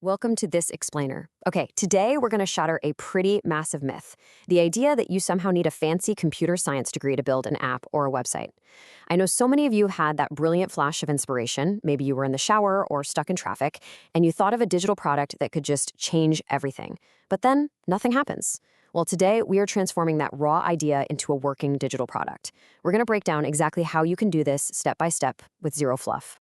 Welcome to This Explainer. Okay, today we're going to shatter a pretty massive myth, the idea that you somehow need a fancy computer science degree to build an app or a website. I know so many of you had that brilliant flash of inspiration, maybe you were in the shower or stuck in traffic, and you thought of a digital product that could just change everything. But then nothing happens. Well, today we are transforming that raw idea into a working digital product. We're going to break down exactly how you can do this step by step with zero fluff.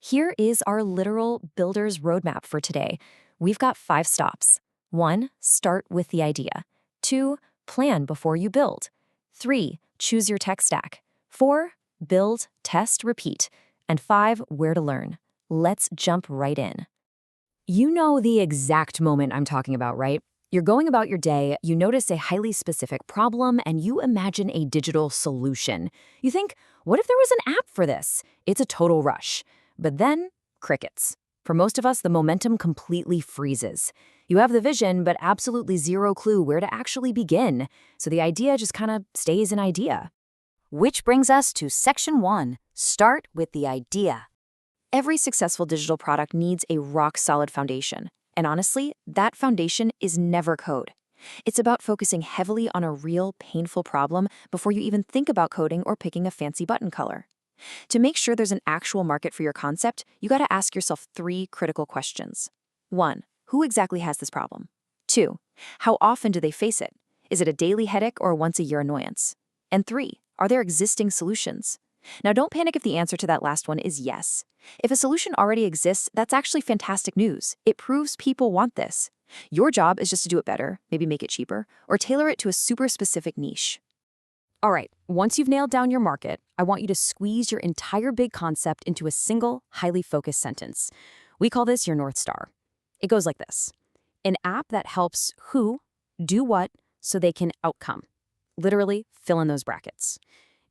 Here is our literal builder's roadmap for today. We've got 5 stops. 1. Start with the idea. 2. Plan before you build. 3. Choose your tech stack. 4. Build, test, repeat. And 5. Where to learn. Let's jump right in. You know the exact moment I'm talking about, right? You're going about your day, you notice a highly specific problem, and you imagine a digital solution. You think, what if there was an app for this? It's a total rush. But then, crickets. For most of us, the momentum completely freezes. You have the vision, but absolutely zero clue where to actually begin. So the idea just kind of stays an idea. Which brings us to section 1, start with the idea. Every successful digital product needs a rock-solid foundation. And honestly, that foundation is never code. It's about focusing heavily on a real, painful problem before you even think about coding or picking a fancy button color. To make sure there's an actual market for your concept, you gotta ask yourself 3 critical questions. 1. Who exactly has this problem? 2. How often do they face it? Is it a daily headache or a once-a-year annoyance? And 3. Are there existing solutions? Now, don't panic if the answer to that last one is yes. If a solution already exists, that's actually fantastic news. It proves people want this. Your job is just to do it better, maybe make it cheaper, or tailor it to a super specific niche. All right, once you've nailed down your market, I want you to squeeze your entire big concept into a single, highly focused sentence. We call this your North Star. It goes like this. An app that helps who do what so they can outcome. Literally, fill in those brackets.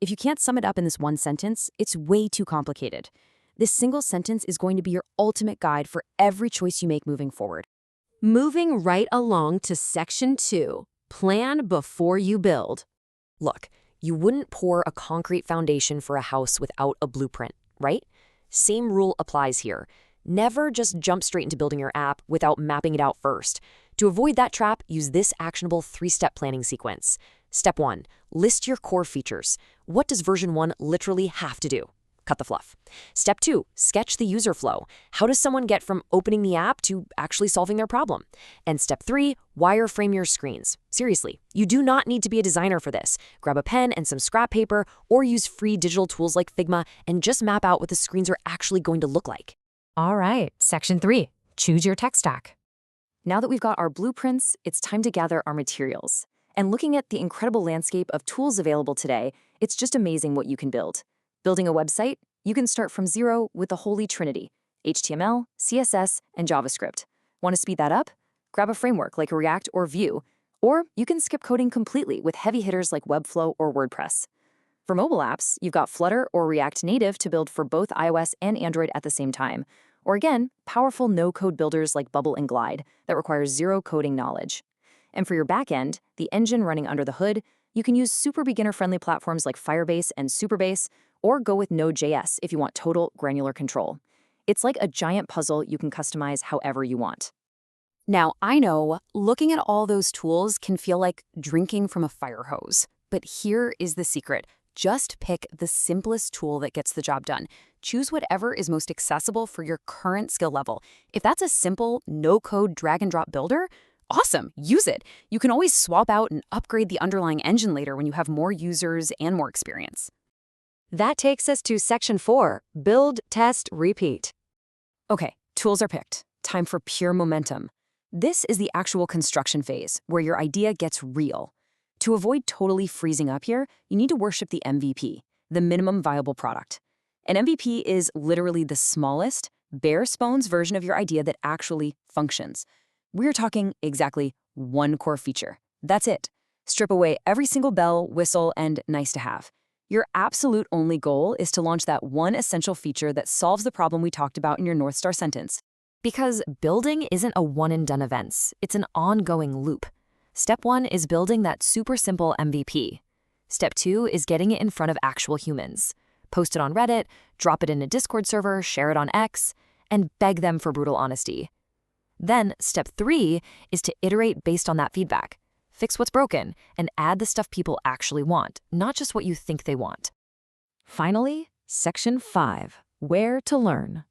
If you can't sum it up in this one sentence, it's way too complicated. This single sentence is going to be your ultimate guide for every choice you make moving forward. Moving right along to section 2, plan before you build. Look, you wouldn't pour a concrete foundation for a house without a blueprint, right? Same rule applies here. Never just jump straight into building your app without mapping it out first. To avoid that trap, use this actionable 3-step planning sequence. Step 1, list your core features. What does version 1 literally have to do? Cut the fluff. Step 2, sketch the user flow. How does someone get from opening the app to actually solving their problem? And step 3, wireframe your screens. Seriously, you do not need to be a designer for this. Grab a pen and some scrap paper, or use free digital tools like Figma and just map out what the screens are actually going to look like. All right, section 3, choose your tech stack. Now that we've got our blueprints, it's time to gather our materials. And looking at the incredible landscape of tools available today, it's just amazing what you can build. Building a website, you can start from zero with the holy trinity: HTML, CSS, and JavaScript. Want to speed that up? Grab a framework like React or Vue, or you can skip coding completely with heavy hitters like Webflow or WordPress. For mobile apps, you've got Flutter or React Native to build for both iOS and Android at the same time. Or again, powerful no-code builders like Bubble and Glide that require zero coding knowledge. And for your backend, the engine running under the hood, you can use super beginner-friendly platforms like Firebase and Superbase, or go with Node.js if you want total granular control. It's like a giant puzzle you can customize however you want. Now, I know looking at all those tools can feel like drinking from a fire hose, but here is the secret. Just pick the simplest tool that gets the job done. Choose whatever is most accessible for your current skill level. If that's a simple, no-code drag-and-drop builder, awesome, use it. You can always swap out and upgrade the underlying engine later when you have more users and more experience. That takes us to section 4, build, test, repeat. Okay, tools are picked. Time for pure momentum. This is the actual construction phase, where your idea gets real. To avoid totally freezing up here, you need to worship the MVP, the minimum viable product. An MVP is literally the smallest, bare-bones version of your idea that actually functions. We're talking exactly 1 core feature. That's it. Strip away every single bell, whistle, and nice to have. Your absolute only goal is to launch that one essential feature that solves the problem we talked about in your North Star sentence. Because building isn't a one-and-done event, it's an ongoing loop. Step 1 is building that super simple MVP. Step 2 is getting it in front of actual humans. Post it on Reddit, drop it in a Discord server, share it on X, and beg them for brutal honesty. Then, step 3 is to iterate based on that feedback. Fix what's broken and add the stuff people actually want, not just what you think they want. Finally, section 5, where to learn.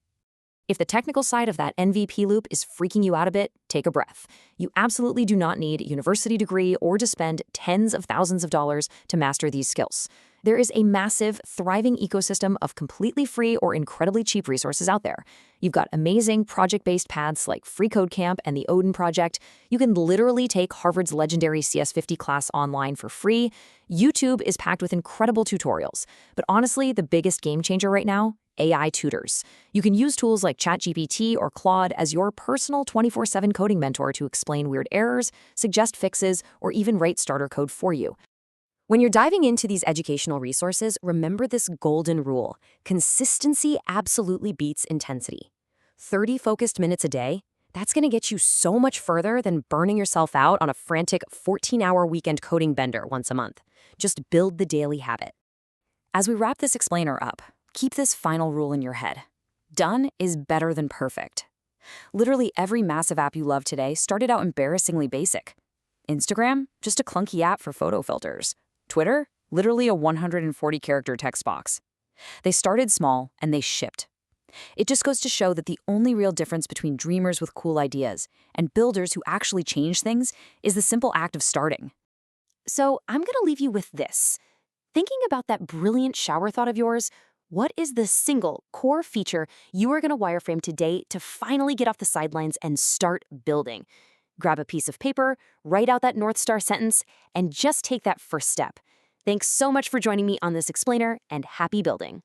If the technical side of that MVP loop is freaking you out a bit, take a breath. You absolutely do not need a university degree or to spend tens of thousands of dollars to master these skills. There is a massive, thriving ecosystem of completely free or incredibly cheap resources out there. You've got amazing project-based paths like Free Code Camp and the Odin Project. You can literally take Harvard's legendary CS50 class online for free. YouTube is packed with incredible tutorials. But honestly, the biggest game changer right now, AI tutors. You can use tools like ChatGPT or Claude as your personal 24/7 coding mentor to explain weird errors, suggest fixes, or even write starter code for you. When you're diving into these educational resources, remember this golden rule. Consistency absolutely beats intensity. 30 focused minutes a day, that's going to get you so much further than burning yourself out on a frantic 14-hour weekend coding bender once a month. Just build the daily habit. As we wrap this explainer up, keep this final rule in your head. Done is better than perfect. Literally every massive app you love today started out embarrassingly basic. Instagram, just a clunky app for photo filters. Twitter, literally a 140-character text box. They started small and they shipped. It just goes to show that the only real difference between dreamers with cool ideas and builders who actually change things is the simple act of starting. So I'm going to leave you with this. Thinking about that brilliant shower thought of yours, what is the single core feature you are going to wireframe today to finally get off the sidelines and start building? Grab a piece of paper, write out that North Star sentence, and just take that first step. Thanks so much for joining me on this explainer, and happy building.